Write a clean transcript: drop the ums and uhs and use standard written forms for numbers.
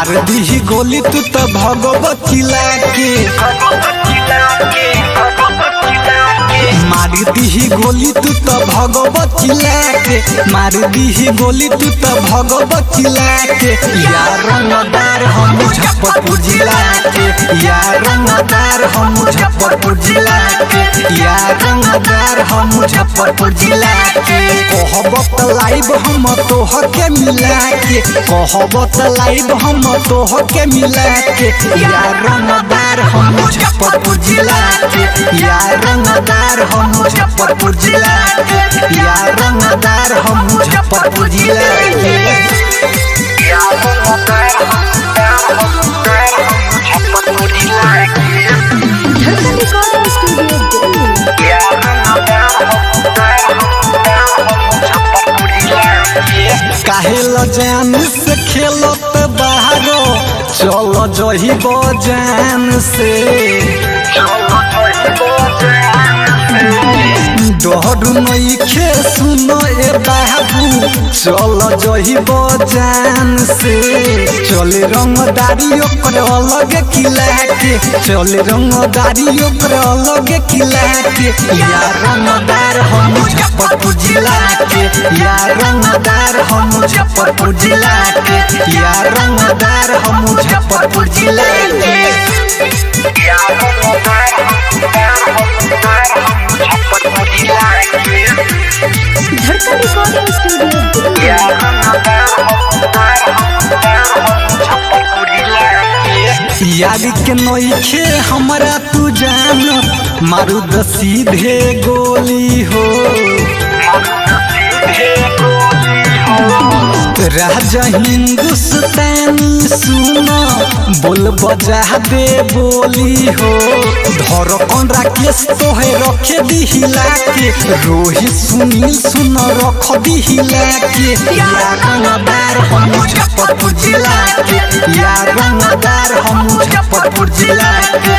मार दी गोली तू तो भगवत चिल्ला के मार दी गोली तू तो भगवत चिल्ला के मार दी गोली तू तो भगवत चिल्ला के यार रंगदार हम मुजफ्फरपुर जिला के यार रंगदार हम मुजफ्फरपुर जिला के यार रंगदार हम मुजफ्फरपुर जिला के कहबत लाइव हम तोह के मिला के कहबत लाइव हम तोह के मिला के यार रंगदार हम मुजफ्फरपुर जिला के यार रंगदार हम मुजफ्फरपुर जिला के यार रंगदार हम मुजफ्फरपुर जिला के यार रंगदार हम मुजफ्फरपुर जिला के धड़कन रिकॉर्डिंग स्टूडियो दिल्ली। यार रंगदार हम मुजफ्फरपुर जिला के काहे लजान से खेलत बाहरो चलो जही बजान से डरू नइखे सुनो ए बाबू चल जही बजान से चले रंगदारी ओकर अलग किला के चले रंगदारी ओकर अलग किला के यार रंगदार हम मुजफ्फरपुर जिला के यार रंगदार हम मुजफ्फरपुर जिला के यार रंगदार हम मुजफ्फरपुर जिला के यार रंगदार मुजफ्फरपुर जिला के धड़कन रिकॉर्डिंग स्टूडियो दिल्ली। यार रंगदार मुजफ्फरपुर जिला के याद के नइखे हमरा तू जान मारू द सीधे गोली हो राजा हिंदुस्तानी सुनो बोल बजा दे बोली हो धड़कन राकेश तोहे रखे दिहिला के रोहित सुनील सुन रख दिहिला के यार रंगदार हम मुजफ्फरपुर जिला के यार रंगदार हम मुजफ्फरपुर जिला के।